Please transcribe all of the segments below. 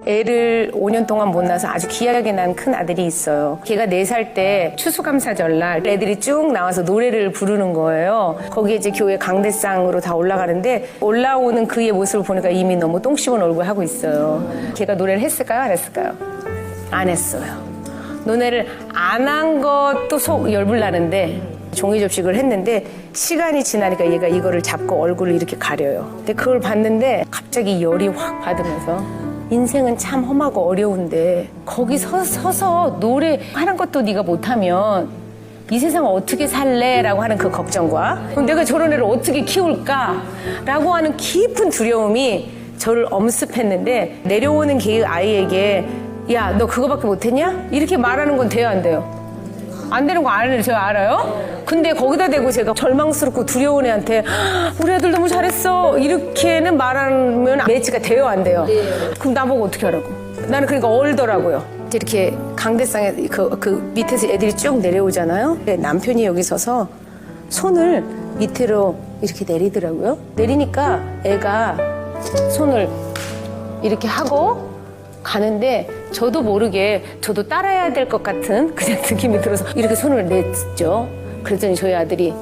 애를 5년 동안 못 낳아서 아주 귀하게 낳은 큰 아들이 있어요. 걔가 4살 때 추수감사절날 애들이 쭉 나와서 노래를 부르는 거예요. 거기에 이제 교회 강대상으로 다 올라가는데 올라오는 그의 모습을 보니까 이미 너무 똥 씹은 얼굴 하고 있어요. 걔가 노래를 했을까요? 안 했을까요? 안 했어요. 노래를 안 한 것도 속 열불 나는데 종이 접식을 했는데 시간이 지나니까 얘가 이거를 잡고 얼굴을 이렇게 가려요. 근데 그걸 봤는데 갑자기 열이 확 받으면서 인생은 참 험하고 어려운데 거기 서서 노래하는 것도 네가 못하면 이 세상을 어떻게 살래? 라고 하는 그 걱정과 그럼 내가 저런 애를 어떻게 키울까? 라고 하는 깊은 두려움이 저를 엄습했는데 내려오는 걔의 아이에게 야, 너 그거밖에 못했냐? 이렇게 말하는 건 돼요, 안 돼요? 안 되는 거 제가 알아요? 근데 거기다 대고 제가 절망스럽고 두려운 애한테 우리 애들 너무 잘했어 이렇게는 말하면 매치가 돼요, 안 돼요? 그럼 나보고 어떻게 하라고? 나는 그러니까 얼더라고요. 이렇게 강대상에 그 밑에서 애들이 쭉 내려오잖아요. 남편이 여기 서서 손을 밑으로 이렇게 내리더라고요. 내리니까 애가 손을 이렇게 하고 가는데 저도 모르게 저도 따라야 될 것 같은 그냥 느낌이 들어서 이렇게 손을 냈죠. 그랬더니 저희 아들이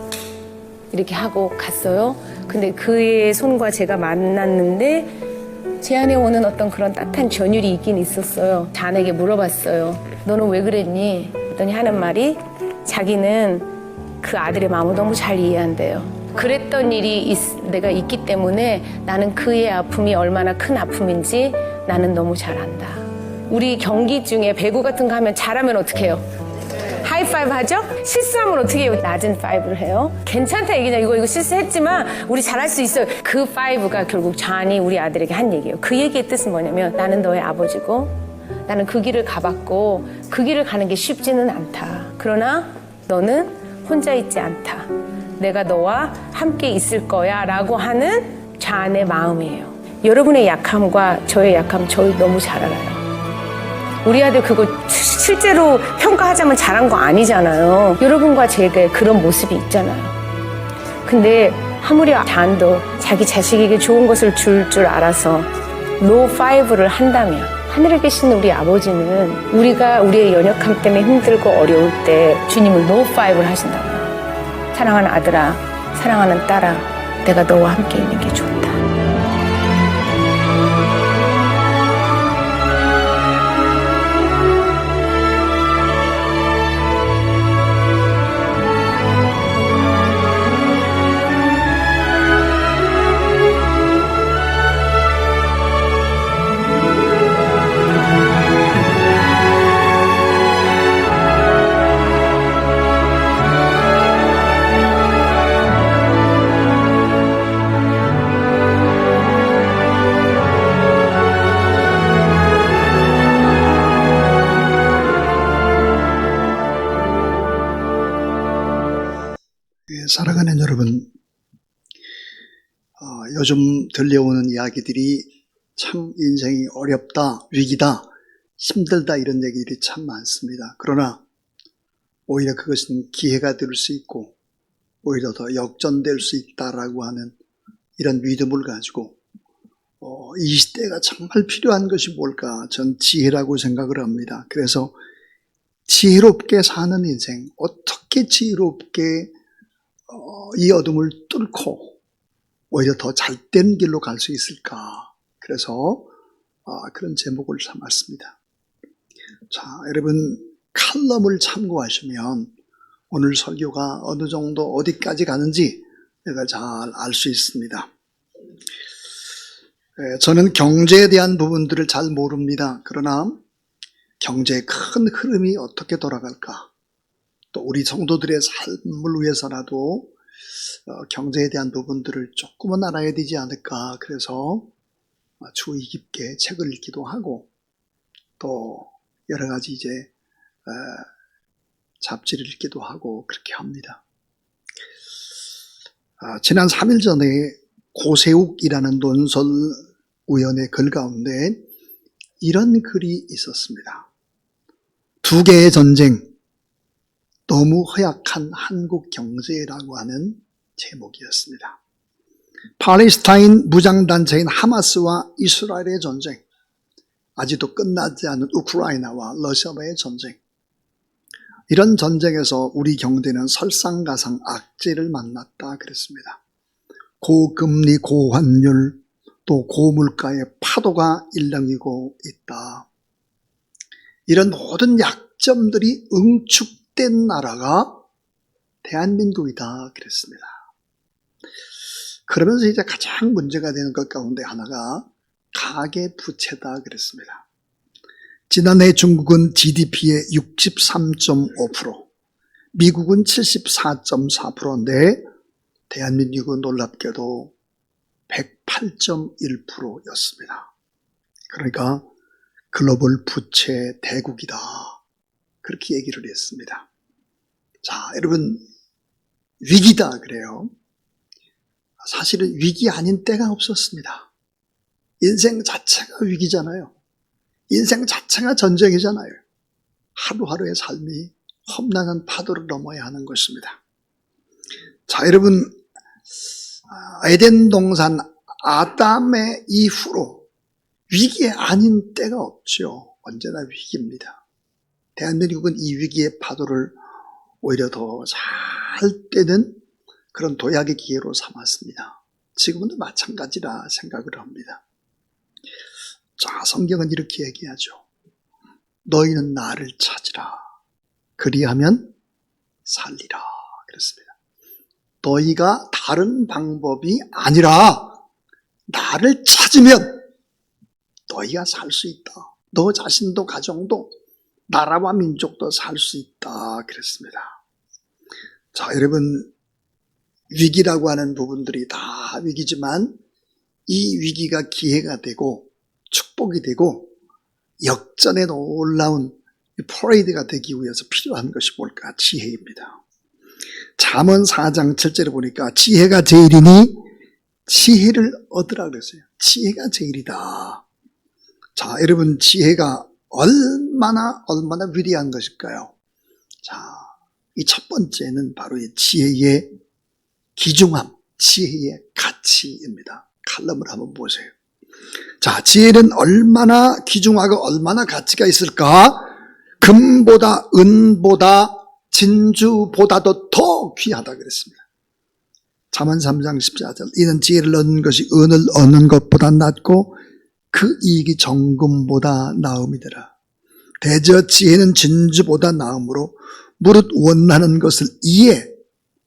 이렇게 하고 갔어요. 근데 그의 손과 제가 만났는데 제 안에 오는 어떤 그런 따뜻한 전율이 있긴 있었어요. 자네에게 물어봤어요. 너는 왜 그랬니? 그랬더니 하는 말이 자기는 그 아들의 마음을 너무 잘 이해한대요. 그랬던 일이 내가 있기 때문에 나는 그의 아픔이 얼마나 큰 아픔인지 나는 너무 잘 안다. 우리 경기 중에 배구 같은 거 하면 잘하면 어떻게 해요? 하이파이브 하죠? 실수하면 어떻게 해요? 낮은 파이브를 해요. 괜찮다 얘기냐. 이거 실수했지만 우리 잘할 수 있어요. 그 파이브가 결국 잔이 우리 아들에게 한 얘기예요. 그 얘기의 뜻은 뭐냐면 나는 너의 아버지고 나는 그 길을 가봤고 그 길을 가는 게 쉽지는 않다. 그러나 너는 혼자 있지 않다. 내가 너와 함께 있을 거야 라고 하는 잔의 마음이에요. 여러분의 약함과 저의 약함 저희 너무 잘 알아요. 우리 아들 그거 실제로 평가하자면 잘한 거 아니잖아요. 여러분과 제게 그런 모습이 있잖아요. 근데 아무리 잔도 자기 자식에게 좋은 것을 줄 알아서 로우 파이브를 한다면 하늘에 계신 우리 아버지는 우리가 우리의 연약함 때문에 힘들고 어려울 때 주님을 로우 파이브를 하신다고요. 사랑하는 아들아, 사랑하는 딸아, 내가 너와 함께 있는 게 좋다. 사랑하는 여러분, 요즘 들려오는 이야기들이 참 인생이 어렵다, 위기다, 힘들다 이런 얘기들이 참 많습니다. 그러나 오히려 그것은 기회가 될 수 있고 오히려 더 역전될 수 있다라고 하는 이런 믿음을 가지고 이 시대가 정말 필요한 것이 뭘까? 전 지혜라고 생각을 합니다. 그래서 지혜롭게 사는 인생, 어떻게 지혜롭게 이 어둠을 뚫고 오히려 더 잘된 길로 갈 수 있을까? 그래서 그런 제목을 삼았습니다. 자, 여러분 칼럼을 참고하시면 오늘 설교가 어느 정도 어디까지 가는지 내가 잘 알 수 있습니다. 저는 경제에 대한 부분들을 잘 모릅니다. 그러나 경제의 큰 흐름이 어떻게 돌아갈까? 또 우리 성도들의 삶을 위해서라도 경제에 대한 부분들을 조금은 알아야 되지 않을까. 그래서 주의 깊게 책을 읽기도 하고 또 여러 가지 이제 잡지를 읽기도 하고 그렇게 합니다. 지난 3일 전에 고세욱이라는 논설위원회 글 가운데 이런 글이 있었습니다. 두 개의 전쟁, 너무 허약한 한국 경제라고 하는 제목이었습니다. 팔레스타인 무장단체인 하마스와 이스라엘의 전쟁, 아직도 끝나지 않은 우크라이나와 러시아와의 전쟁. 이런 전쟁에서 우리 경제는 설상가상 악재를 만났다 그랬습니다. 고금리, 고환율, 또 고물가의 파도가 일렁이고 있다. 이런 모든 약점들이 응축된 나라가 대한민국이다 그랬습니다. 그러면서 이제 가장 문제가 되는 것 가운데 하나가 가계부채다 그랬습니다. 지난해 중국은 GDP의 63.5%, 미국은 74.4%인데 대한민국은 놀랍게도 108.1%였습니다. 그러니까 글로벌 부채 대국이다. 그렇게 얘기를 했습니다. 자, 여러분, 위기다 그래요. 사실은 위기 아닌 때가 없었습니다. 인생 자체가 위기잖아요. 인생 자체가 전쟁이잖아요. 하루하루의 삶이 험난한 파도를 넘어야 하는 것입니다. 자, 여러분, 에덴 동산 아담의 이후로 위기 아닌 때가 없죠. 언제나 위기입니다. 대한민국은 이 위기의 파도를 오히려 더 잘 떼는 그런 도약의 기회로 삼았습니다. 지금은 마찬가지라 생각을 합니다. 자, 성경은 이렇게 얘기하죠. 너희는 나를 찾으라. 그리하면 살리라. 그랬습니다. 너희가 다른 방법이 아니라 나를 찾으면 너희가 살 수 있다. 너 자신도 가정도 나라와 민족도 살 수 있다. 그랬습니다. 자, 여러분, 위기라고 하는 부분들이 다 위기지만 이 위기가 기회가 되고 축복이 되고 역전의 놀라운 퍼레이드가 되기 위해서 필요한 것이 뭘까? 지혜입니다. 잠언 4장 7절에 보니까 지혜가 제일이니 지혜를 얻으라 그랬어요. 지혜가 제일이다. 자, 여러분, 지혜가 얼마나 위대한 것일까요? 자, 이 첫 번째는 바로 이 지혜의 귀중함, 지혜의 가치입니다. 칼럼을 한번 보세요. 자, 지혜는 얼마나 귀중하고 얼마나 가치가 있을까? 금보다 은보다 진주보다도 더 귀하다 그랬습니다. 잠언 3장 14절 이는 지혜를 얻는 것이 은을 얻는 것보다 낫고 그 이익이 정금보다 나음이더라. 대저 지혜는 진주보다 나음으로 무릇 원하는 것을 이에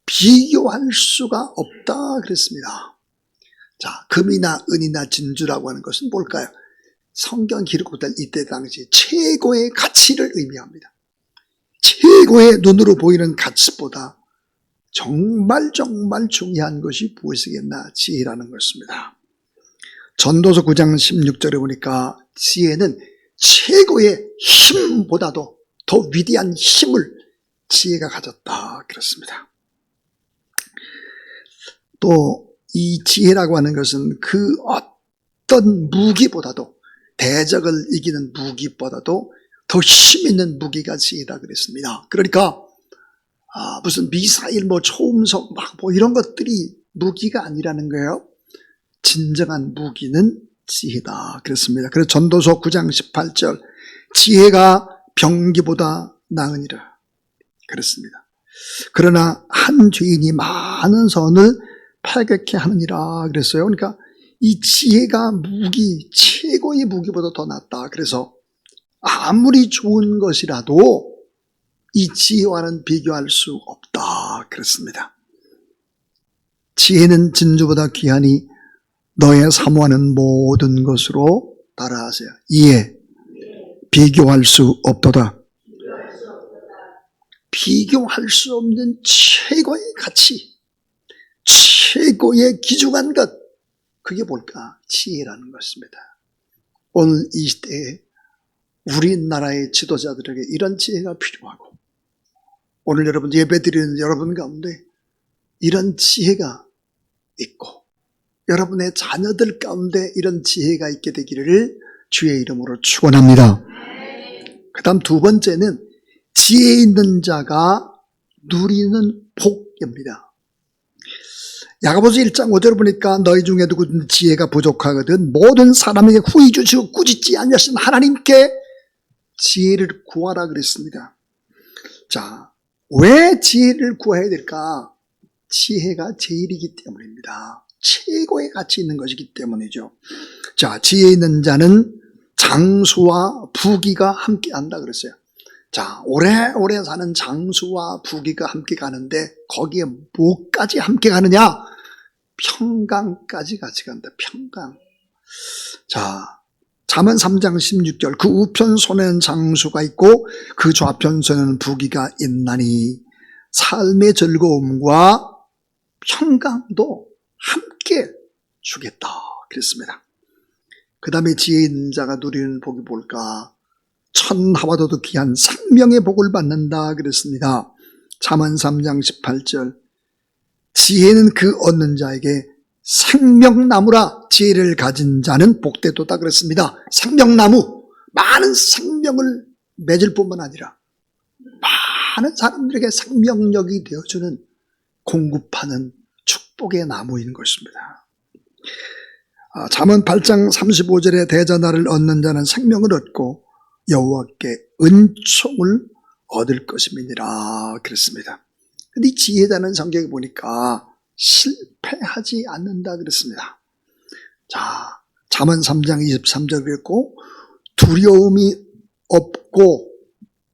비교할 수가 없다 그랬습니다. 자, 금이나 은이나 진주라고 하는 것은 뭘까요? 성경 기록될 이때 당시 최고의 가치를 의미합니다. 최고의 눈으로 보이는 가치보다 정말 중요한 것이 무엇이겠나? 지혜라는 것입니다. 전도서 9장 16절에 보니까 지혜는 최고의 힘보다도 더 위대한 힘을 지혜가 가졌다 그렇습니다. 또 이 지혜라고 하는 것은 그 어떤 무기보다도 대적을 이기는 무기보다도 더 힘 있는 무기가 지혜다 그랬습니다. 그러니까 무슨 미사일, 초음속 이런 것들이 무기가 아니라는 거예요. 진정한 무기는 지혜다 그랬습니다. 그래서 전도서 9장 18절 지혜가 병기보다 나으니라 그랬습니다. 그러나 한 죄인이 많은 선을 팔겠게 하느니라 그랬어요. 그러니까 이 지혜가 최고의 무기보다 더 낫다. 그래서 아무리 좋은 것이라도 이 지혜와는 비교할 수 없다 그랬습니다. 지혜는 진주보다 귀하니 너의 사모하는 모든 것으로 따라하세요. 이에 비교할 수 없도다. 비교할 수 없는 최고의 가치, 최고의 귀중한 것, 그게 뭘까? 지혜라는 것입니다. 오늘 이 시대에 우리나라의 지도자들에게 이런 지혜가 필요하고, 오늘 여러분 예배드리는 여러분 가운데 이런 지혜가 있고, 여러분의 자녀들 가운데 이런 지혜가 있게 되기를 주의 이름으로 축원합니다. 그 다음 두 번째는 지혜 있는 자가 누리는 복입니다. 야고보서 1장 5절을 보니까 너희 중에 누구든 지혜가 부족하거든 모든 사람에게 후히 주시고 꾸짖지 아니하신 하나님께 지혜를 구하라 그랬습니다. 자, 왜 지혜를 구해야 될까? 지혜가 제일이기 때문입니다. 최고의 가치 있는 것이기 때문이죠. 자, 지혜 있는 자는 장수와 부귀가 함께 한다 그랬어요. 자, 오래오래 사는 장수와 부귀가 함께 가는데 거기에 뭐까지 함께 가느냐? 평강까지 같이 간다. 평강. 자, 잠언 3장 16절 그 우편손에는 장수가 있고 그 좌편손에는 부귀가 있나니 삶의 즐거움과 평강도 함께 주겠다 그랬습니다. 그 다음에 지혜 있는 자가 누리는 복이 뭘까? 천하와도 귀한 생명의 복을 받는다 그랬습니다. 잠언 3장 18절 지혜는 그 얻는 자에게 생명나무라 지혜를 가진 자는 복되도다 그랬습니다. 생명나무, 많은 생명을 맺을 뿐만 아니라 많은 사람들에게 생명력이 되어주는 공급하는 축복의 나무인 것입니다. 잠언 8장 35절에 대전하를 얻는 자는 생명을 얻고 여호와께 은총을 얻을 것임이니라 그랬습니다. 근데 이 지혜자는 성경에 보니까 실패하지 않는다 그랬습니다. 자, 잠언 3장 23절 그랬고 두려움이 없고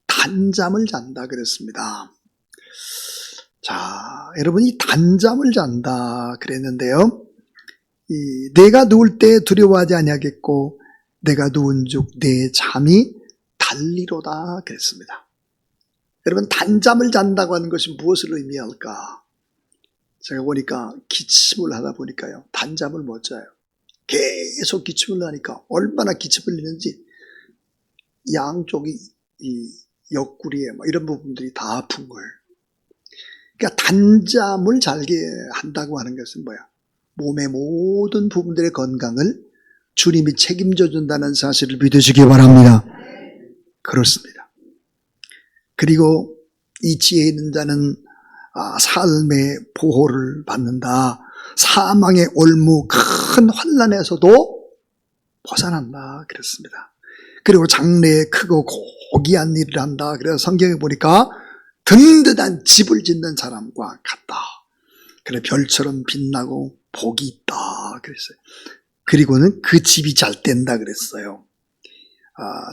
단잠을 잔다 그랬습니다. 자, 여러분이 단잠을 잔다 그랬는데요. 내가 누울 때 두려워하지 아니하겠고 내가 누운즉 내 잠이 달리로다 그랬습니다. 여러분 단잠을 잔다고 하는 것이 무엇을 의미할까? 제가 보니까 기침을 하다 보니까요. 단잠을 못 자요. 계속 기침을 하니까 얼마나 기침을 흘리는지 양쪽이 이 옆구리에 이런 부분들이 다 아픈 거예요. 그러니까 단잠을 자게 한다고 하는 것은 뭐야? 몸의 모든 부분들의 건강을 주님이 책임져 준다는 사실을 믿으시기 바랍니다. 그렇습니다. 그리고 이 지혜 있는 자는 삶의 보호를 받는다. 사망의 올무 큰 환난에서도 벗어난다 그랬습니다. 그리고 장래에 크고 고귀한 일을 한다. 그래서 성경에 보니까 든든한 집을 짓는 사람과 같다. 그래 별처럼 빛나고 복이 있다 그랬어요. 그리고는 그 집이 잘 된다 그랬어요.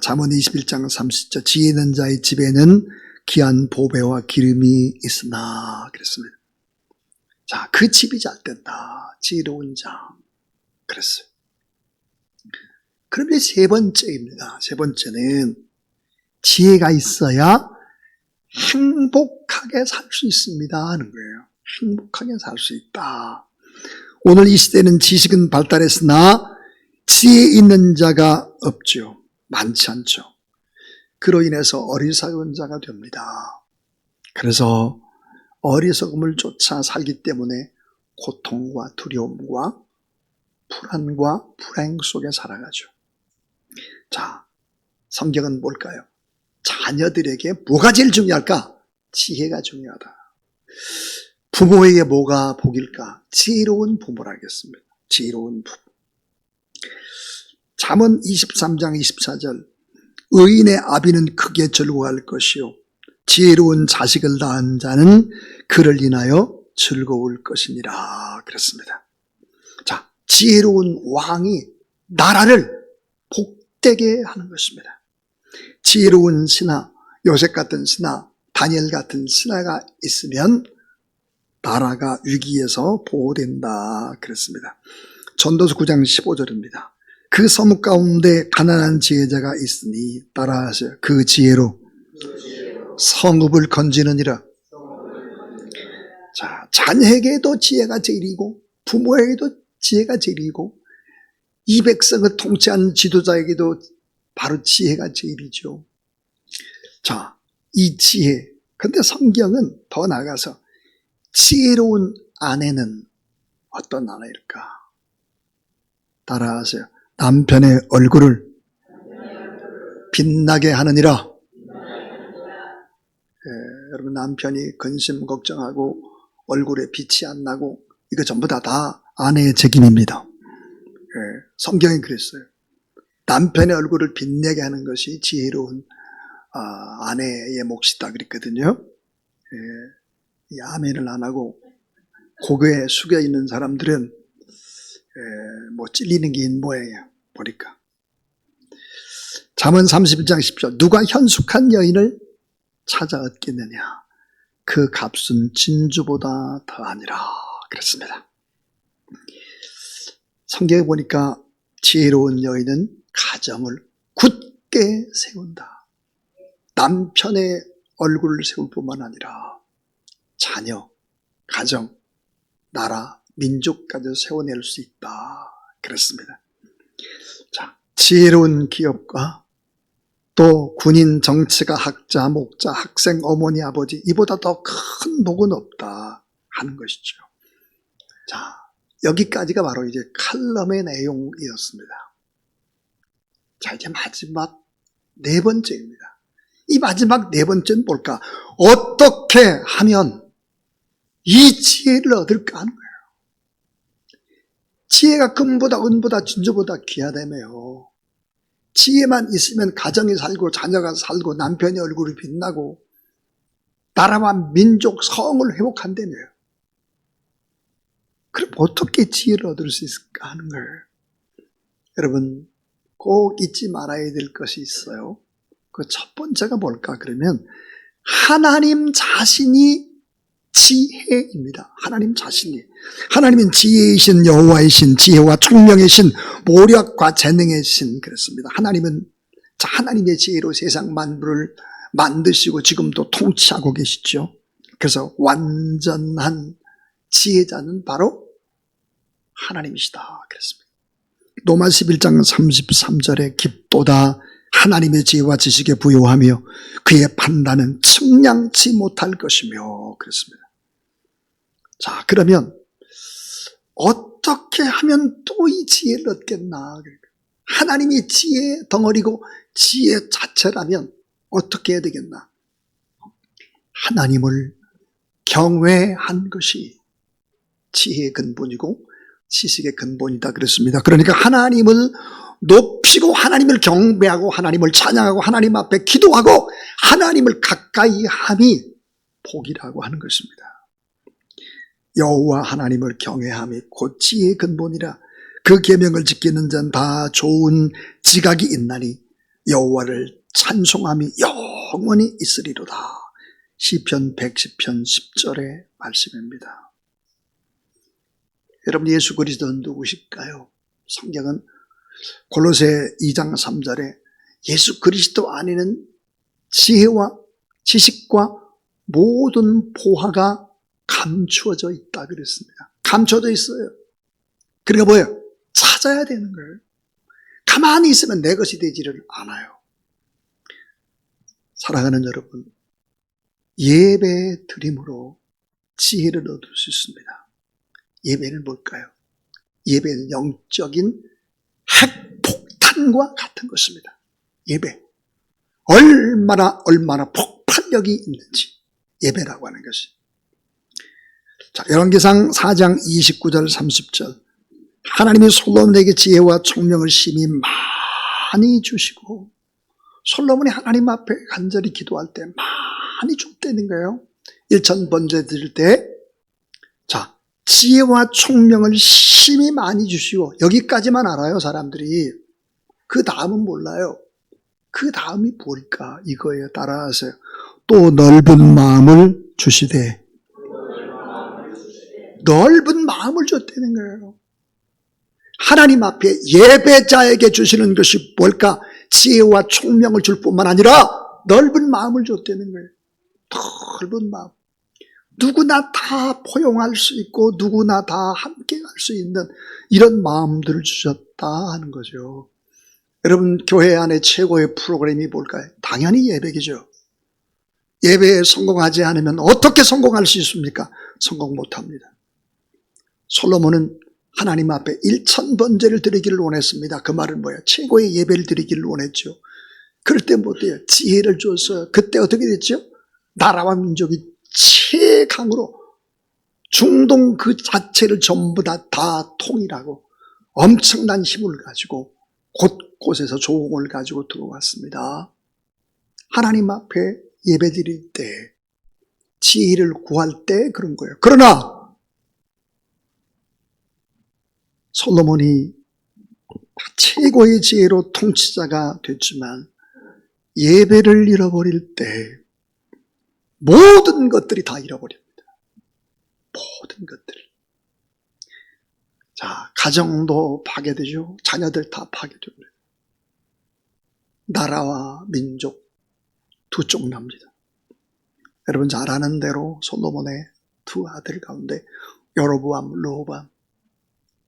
잠언 21장 30절 지혜 있는 자의 집에는 귀한 보배와 기름이 있으나 그랬습니다. 자, 그 집이 잘 된다. 지혜로운 자 그랬어요. 그런데 세 번째입니다. 세 번째는 지혜가 있어야 행복하게 살 수 있습니다 하는 거예요. 행복하게 살 수 있다. 오늘 이 시대는 지식은 발달했으나 지혜 있는 자가 없죠. 많지 않죠. 그로 인해서 어리석은 자가 됩니다. 그래서 어리석음을 쫓아 살기 때문에 고통과 두려움과 불안과 불행 속에 살아가죠. 자, 성경은 뭘까요? 자녀들에게 뭐가 제일 중요할까? 지혜가 중요하다. 부모에게 뭐가 복일까? 지혜로운 부모라겠습니다. 지혜로운 부모. 잠언 23장 24절 의인의 아비는 크게 즐거워할 것이요 지혜로운 자식을 낳은 자는 그를 인하여 즐거울 것이니라 그랬습니다. 자, 지혜로운 왕이 나라를 복되게 하는 것입니다. 지혜로운 신하, 요셉 같은 신하, 다니엘 같은 신하가 있으면 나라가 위기에서 보호된다 그랬습니다. 전도서 9장 15절입니다. 그 성읍 가운데 가난한 지혜자가 있으니 따라하세요. 그 지혜로 성읍을 건지느니라. 자, 자녀에게도 지혜가 제일이고 부모에게도 지혜가 제일이고 이 백성을 통치하는 지도자에게도 바로 지혜가 제일이죠. 자, 이 지혜. 근데 성경은 더 나아가서 지혜로운 아내는 어떤 아내일까? 따라하세요. 남편의 얼굴을 빛나게 하느니라. 여러분 남편이 근심 걱정하고 얼굴에 빛이 안 나고 이거 전부 다 아내의 책임입니다. 성경이 그랬어요. 남편의 얼굴을 빛내게 하는 것이 지혜로운 아내의 몫이다 그랬거든요. 이 아멘을 안 하고 고개에 숙여 있는 사람들은 뭐 찔리는 게 있는 모양이에요. 보니까. 잠언 31장 10절 누가 현숙한 여인을 찾아 얻겠느냐 그 값은 진주보다 더하니라 그랬습니다. 성경에 보니까 지혜로운 여인은 가정을 굳게 세운다. 남편의 얼굴을 세울 뿐만 아니라 자녀, 가정, 나라, 민족까지 세워낼 수 있다. 그랬습니다. 자, 지혜로운 기업가, 또 군인, 정치가, 학자, 목자, 학생, 어머니, 아버지, 이보다 더 큰 복은 없다 하는 것이죠. 자, 여기까지가 바로 이제 칼럼의 내용이었습니다. 자, 이제 마지막 네 번째입니다. 이 마지막 네 번째는 뭘까? 어떻게 하면 이 지혜를 얻을까 하는 거예요. 지혜가 금보다 은보다 진주보다 귀하다며요. 지혜만 있으면 가정이 살고 자녀가 살고 남편의 얼굴이 빛나고 나라와 민족 성을 회복한다며요. 그럼 어떻게 지혜를 얻을 수 있을까 하는 거예요. 여러분 꼭 잊지 말아야 될 것이 있어요. 그 첫 번째가 뭘까 그러면 하나님 자신이 지혜입니다. 하나님 자신이. 하나님은 지혜이신 여호와이신 지혜와 총명의 신 모력과 재능의 신 그랬습니다. 하나님의 지혜로 세상 만물을 만드시고 지금도 통치하고 계시죠. 그래서 완전한 지혜자는 바로 하나님이시다 그랬습니다. 로마 11장 33절에 깊도다 하나님의 지혜와 지식에 부요하며 그의 판단은 측량치 못할 것이며 그랬습니다. 자, 그러면 어떻게 하면 또 이 지혜를 얻겠나? 하나님이 지혜의 덩어리고 지혜 자체라면 어떻게 해야 되겠나? 하나님을 경외한 것이 지혜의 근본이고 지식의 근본이다 그랬습니다. 그러니까 하나님을 높이고 하나님을 경배하고 하나님을 찬양하고 하나님 앞에 기도하고 하나님을 가까이 함이 복이라고 하는 것입니다. 여호와 하나님을 경외함이 곧 지혜의 근본이라 그 계명을 지키는 자는 다 좋은 지각이 있나니 여호와를 찬송함이 영원히 있으리로다. 시편 110편 10절의 말씀입니다. 여러분 예수 그리스도는 누구실까요? 성경은 골로새 2장 3절에 예수 그리스도 안에는 지혜와 지식과 모든 보화가 감추어져 있다 그랬습니다. 감춰져 있어요. 그러니까 뭐예요? 찾아야 되는 거예요. 가만히 있으면 내 것이 되지를 않아요. 사랑하는 여러분, 예배 드림으로 지혜를 얻을 수 있습니다. 예배는 뭘까요? 예배는 영적인 핵폭탄과 같은 것입니다. 예배. 얼마나 폭발력이 있는지 예배라고 하는 것이. 자, 열왕기상 4장 29절 30절 하나님이 솔로몬에게 지혜와 총명을 심히 많이 주시고 솔로몬이 하나님 앞에 간절히 기도할 때 많이 줬다는 거예요. 일천 번제 드릴 때 자, 지혜와 총명을 심히 많이 주시고 여기까지만 알아요 사람들이. 그 다음은 몰라요. 그 다음이 뭘까 이거예요. 따라하세요. 또 넓은 마음을 주시되 넓은 마음을 줬다는 거예요. 하나님 앞에 예배자에게 주시는 것이 뭘까? 지혜와 총명을 줄 뿐만 아니라 넓은 마음을 줬다는 거예요. 넓은 마음. 누구나 다 포용할 수 있고 누구나 다 함께 할 수 있는 이런 마음들을 주셨다 하는 거죠. 여러분 교회 안에 최고의 프로그램이 뭘까요? 당연히 예배이죠. 예배에 성공하지 않으면 어떻게 성공할 수 있습니까? 성공 못합니다. 솔로몬은 하나님 앞에 1000번제를 드리기를 원했습니다. 그 말은 뭐예요? 최고의 예배를 드리기를 원했죠. 그럴 때 뭐 어때요? 지혜를 줬어요. 그때 어떻게 됐죠? 나라와 민족이 최강으로 중동 그 자체를 전부 다 통일하고 엄청난 힘을 가지고 곳곳에서 조공을 가지고 들어왔습니다. 하나님 앞에 예배드릴 때, 지혜를 구할 때 그런 거예요. 그러나 솔로몬이 최고의 지혜로 통치자가 됐지만 예배를 잃어버릴 때 모든 것들이 다 잃어버립니다. 모든 것들. 자, 가정도 파괴되죠. 자녀들 다 파괴되고 나라와 민족 두 쪽 납니다. 여러분 잘 아는 대로 솔로몬의 두 아들 가운데 여로보암, 르호보암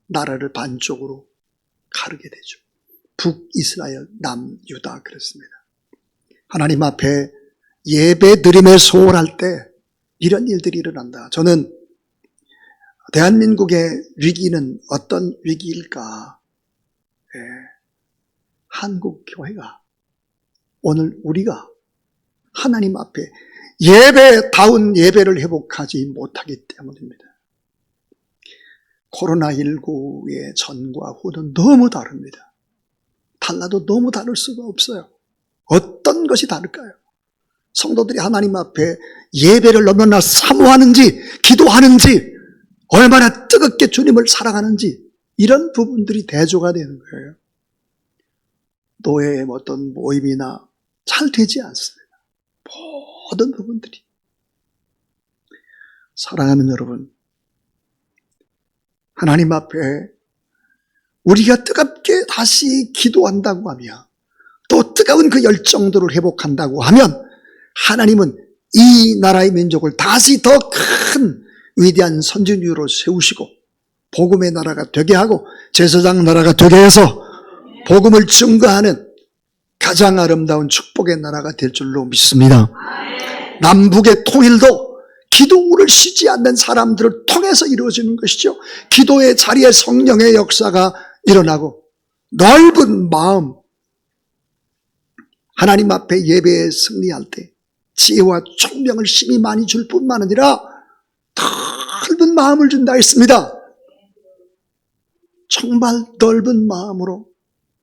나라를 반쪽으로 가르게 되죠. 북이스라엘, 남유다 그랬습니다. 하나님 앞에 예배 드림에 소홀할 때 이런 일들이 일어난다. 저는 대한민국의 위기는 어떤 위기일까? 한국 교회가 오늘 우리가 하나님 앞에 예배다운 예배를 회복하지 못하기 때문입니다. 코로나19의 전과 후는 너무 다릅니다. 달라도 너무 다를 수가 없어요. 어떤 것이 다를까요? 성도들이 하나님 앞에 예배를 얼마나 사모하는지, 기도하는지, 얼마나 뜨겁게 주님을 사랑하는지 이런 부분들이 대조가 되는 거예요. 노예의 어떤 모임이나 잘 되지 않습니다. 모든 부분들이. 사랑하는 여러분, 하나님 앞에 우리가 뜨겁게 다시 기도한다고 하며 또 뜨거운 그 열정들을 회복한다고 하면 하나님은 이 나라의 민족을 다시 더 큰 위대한 선진국으로 세우시고 복음의 나라가 되게 하고 제사장 나라가 되게 해서 복음을 증거하는 가장 아름다운 축복의 나라가 될 줄로 믿습니다. 남북의 통일도 기도를 쉬지 않는 사람들을 통해서 이루어지는 것이죠. 기도의 자리에 성령의 역사가 일어나고 넓은 마음, 하나님 앞에 예배에 승리할 때 지혜와 총명을 심히 많이 줄 뿐만 아니라 넓은 마음을 준다 했습니다. 정말 넓은 마음으로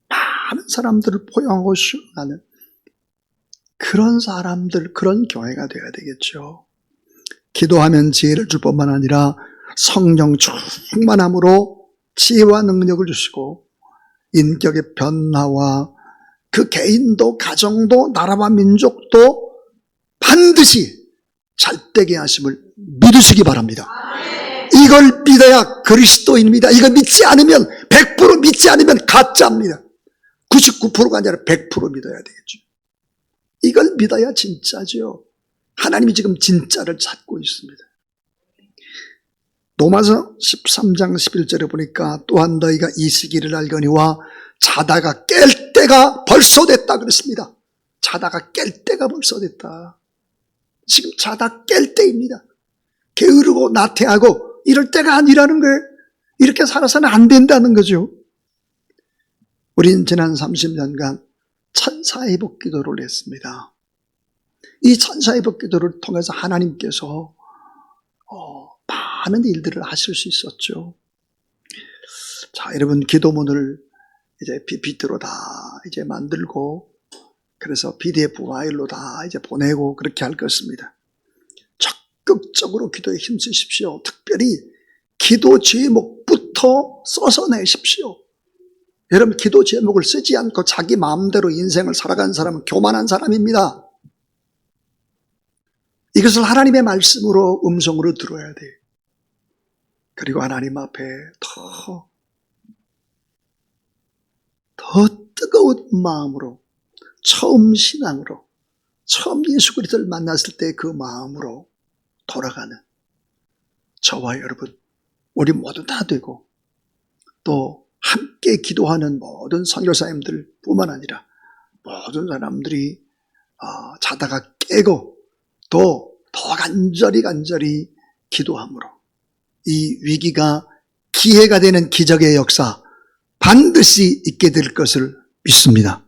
많은 사람들을 포용하고 수용하는 그런 사람들, 그런 교회가 되어야 되겠죠. 기도하면 지혜를 줄 뿐만 아니라 성령 충만함으로 지혜와 능력을 주시고 인격의 변화와 그 개인도 가정도 나라와 민족도 반드시 잘되게 하심을 믿으시기 바랍니다. 이걸 믿어야 그리스도인입니다. 이거 믿지 않으면 100% 믿지 않으면 가짜입니다. 99%가 아니라 100% 믿어야 되겠죠. 이걸 믿어야 진짜죠. 하나님이 지금 진짜를 찾고 있습니다. 로마서 13장 11절에 보니까 또한 너희가 이 시기를 알거니와 자다가 깰 때가 벌써 됐다 그랬습니다. 자다가 깰 때가 벌써 됐다. 지금 자다 깰 때입니다. 게으르고 나태하고 이럴 때가 아니라는 거예요. 이렇게 살아서는 안 된다는 거죠. 우린 지난 30년간 천사회복 기도를 했습니다. 이 천사회복 기도를 통해서 하나님께서 많은 일들을 하실 수 있었죠. 자, 여러분 기도문을 이제 PPT로 다 이제 만들고 그래서 PDF 파일로 다 이제 보내고 그렇게 할 것입니다. 적극적으로 기도에 힘쓰십시오. 특별히 기도 제목부터 써서 내십시오. 여러분 기도 제목을 쓰지 않고 자기 마음대로 인생을 살아가는 사람은 교만한 사람입니다. 이것을 하나님의 말씀으로 음성으로 들어야 돼요. 그리고 하나님 앞에 더 뜨거운 마음으로 처음 신앙으로 처음 예수 그리스도를 만났을 때 그 마음으로 돌아가는 저와 여러분 우리 모두 다 되고 또 함께 기도하는 모든 선교사님들 뿐만 아니라 모든 사람들이 자다가 깨고 또 더 간절히 기도함으로 이 위기가 기회가 되는 기적의 역사 반드시 있게 될 것을 믿습니다.